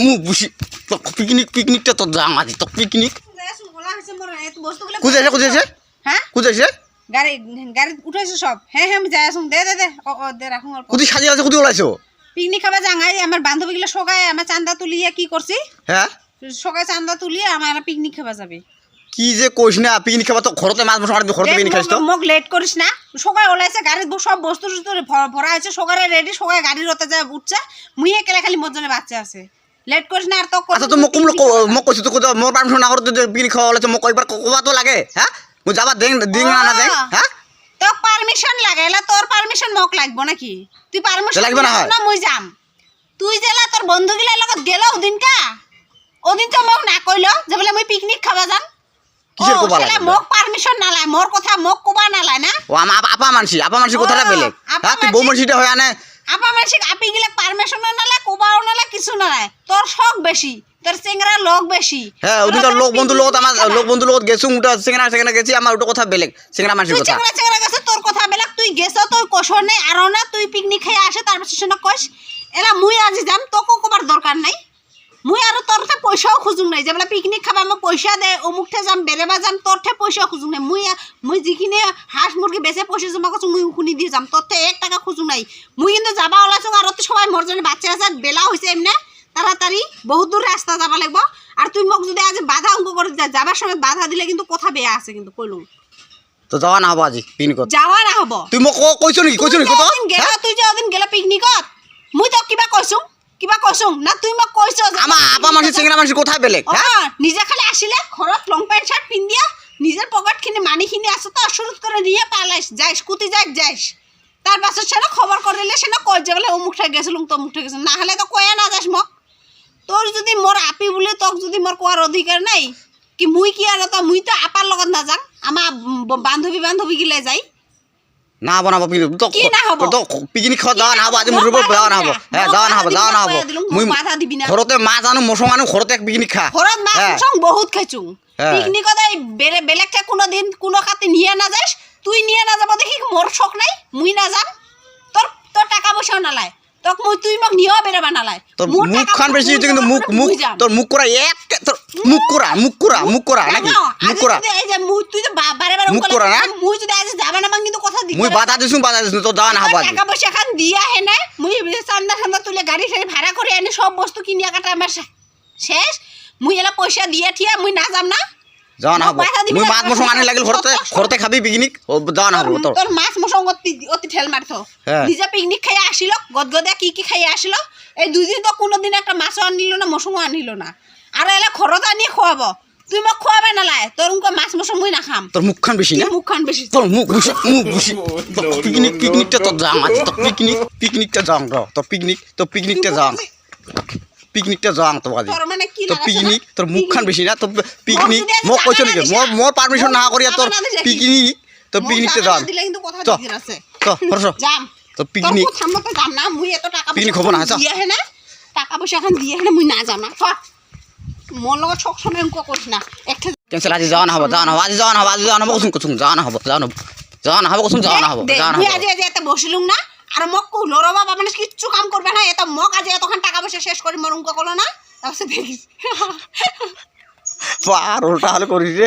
মুখ বুঝি পিকনিকটা তো যাম আজি তো পিকনিক কুজাইছে কুজাইছে হ্যাঁ কুজাইছে গাড়ি গাড়ি উঠাইছো সব হ্যাঁ হ্যাঁ আমি যাই আসুন দে দে দে দে রাখুন কুদি সাজিয়ে আছে কুদি ওলাইছো পিকনিক খাবার যাঙাই আমার বান্ধবীগুলো সবাই আমার চান্দা তুলিয়ে কি করছি হ্যাঁ সবাই চান্দা তুলিয়ে আমার পিকনিক খাবার যাবে কি যে কইস না পিকনিক খাবার তো ঘরতে মাছ মাছ মারবি ঘরতে পিকনিক খাইছ তো মোক লেট করিস না সবাই ওলাইছে গাড়ির সব বস্তু ভরা আছে সবাই রেডি সবাই গাড়ির রতে যায় উঠছে মুই একেলা খালি মোর জন্য বাচ্চা আছে লেট করিস না আর তো আচ্ছা তো মোক কুমলো মোক কইছ তো মোর পারমিশন না করতে পিকনিক খাওয়া ওলাইছে মোক কইবার কবা তো লাগে হ্যাঁ মু যাবা দিং না দেং হ্যাঁ তো পারমিশন লাগে এলা তোর পারমিশন মোক লাগবো নাকি তুই পারমিশন লাগবে না না মুই যাম তুই জেলা তোর বন্ধুগুলার লগত গেল ওদিন তো মোক না কইলো যে বলে মুই পিকনিক খাবা যাম কিসের কোবা লাগে মোক পারমিশন না লাই মোর কথা মোক কোবা না লাই না ও আপা মানসি কথাটা বেলেগ হ্যাঁ তুই বউ মানসিটা হয় আনে আপা মানসি আপি গিলা পারমিশন না লাই কোবাও না লাই কিছু না লাই তোর শখ বেশি তোর চেংরা লোক বেশি হ্যাঁ ওদিন তো লোক বন্ধু লগত গেছু উটা চেংরা গেছি আমার ওটা কথা বেলেগ চেংরা মানসির কথা চেংরা গেছে তোর কথা বেলেগ তুই গেছ তুই কোশর নাই আর না তুই পিকনিক খাই আসে তার পাশে না কইস এলা মুই আজি যাম তোকে কোবার দরকার নাই মুই আর তোরতে পয়সাও খুঁজুম নাই যে বলে পিকনিক খাবা মই পয়সা দে অমুকঠে যাম বেলেবা যাম তোরঠে পয়সা খুঁজুম নাই মুই যিখিনি হাঁস মুরগি বেচে পয়সা জমা করছো মুই শুনি দিয়ে যাম তোরঠে 1 টাকা খুঁজুম নাই মুই কিন্তু যাবা ওলাইছো আর তো সবাই মোর জন্য বাচ্চা আছে বেলা হইছে এমনে তাড়াতাড়ি বহুত দূর রাস্তা যাবা লাগবো আর তুই মোক যদি আজ বাধা অঙ্ক করে যাবার সময় বাধা দিলে কিন্তু কথা বেয়া আছে কিন্তু কইলুম তো যাওয়া না হবো আজি পিকনিকত যাওয়া না হবো তুই মোক কইছো নি কত তুই যে ওদিন গেলা পিকনিকত মুই তো কিবা কইছো না তুই মোক কইছো আমার আপা মানসি চেংরা মানসি কথা বেলেগ হ্যাঁ নিজে খালি আসিলে ঘরত লং প্যান্ট শার্ট পিন্দিয়া নিজের পকেটখিনি মানিখিনি আছে তো শুরু করে নিয়ে পালাইস যাইস কুতি যাইস তার পাছত সেটা খবর করিলে সেটা কই যে বলে অমুকটা গেছিলুম তো অমুকটা গেছিলুম না হলে তো কয়ে না যাস মোক তোর যদি মোর আপি বলে তোক যদি মোর কোয়ার অধিকার নাই কি মুই কি আর তো মুই তো আপার লগত না যাম আমার বান্ধবী গিলে যাই না বনাবো তো পিকনিক খাওয়া যাওয়া না হবো আজি মোর যাওয়া না হবো হ্যাঁ যাওয়া না হবো মুই বাধা দিবি না ঘরতে মাছ আনো মশং আনো ঘরতে পিকনিক খা ঘরত মাছ মশং বহুত খাইছুং পিকনিকত এই বেলেগকে কোনোদিন কোনো খাতে নিয়ে না যাস তুই নিয়ে না যাব দেখি মোর শখ নাই মুই না যাম তোর টাকা পয়সাও নালায় তোক তুই মোক নিও বেরবা নালায় তোর মুখ খান বেশি হচ্ছে কিন্তু মুখ তোর মুখ করা এক তোর মুখ করা নাকি মুখ করা এই যে মুই তুই তো বারে মুখ করা না মুই যদি আজ যাবা না কিন্তু কথা দি মুই বাধা দিছু তো যাওয়া না হবো টাকা পয়সা খান দিয়া হে না মুই চান্দা তুলে গাড়ি ভাড়া করে আনি সব বস্তু কিনিয়া কাটা আমার শেষ মুই এলা পয়সা দিয়া ঠিয়া মুই না যাম না যাওয়া না হবো মুই মাছ মশং আনি লাগিল ঘরতে খাবি পিকনিক যাওয়া না হবো তোর মাছ মশং অতি ঠেল মারতো নিজে পিকনিক খাই আসিল গদগদা কি খাই আসিল এই দুদিন তো কোনোদিন একটা মাছও আনিল না মশংও আনিল না আর এলা ঘরত আনি খোয়াব তুই মোক খোয়াবে নালায় তোর মাছ মশং মুই না খাম তোর মুখখান বেশি না মুখখান বেশি তোর মুখ বুঝি পিকনিকটা তো যাম আজ তো পিকনিকটা যাম তো পিকনিকটা যাম পিকনিকটা যাম তো আজি তো পিকনিক তোর মুখখান বেশি না তো পিকনিক মোক কইছ নেকি মোর পারমিশন না করিয়া তোর পিকনিক তো পিকনিকটা যাম তো যাম তো পিকনিক থামতে যাম না মুই এত টাকা পিকনিক হবো না দিয়ে হে না টাকা পয়সা খান দিয়ে হে না মুই না যাম না মোর লগত সব সময় অঙ্ক করিস না একটা ক্যান্সেল আজি যাওয়া না হবো কুসুম যাওয়া না হবো মুই আজি এত বসিলুম না আর মক কইলো রে বাবা মানে কিচ্ছু কাম করবে না এত মক আজি এতখান টাকা পয়সা শেষ করে মোর অঙ্ক করলো না তারপর দেখিস পার উল্টা হাল করিস রে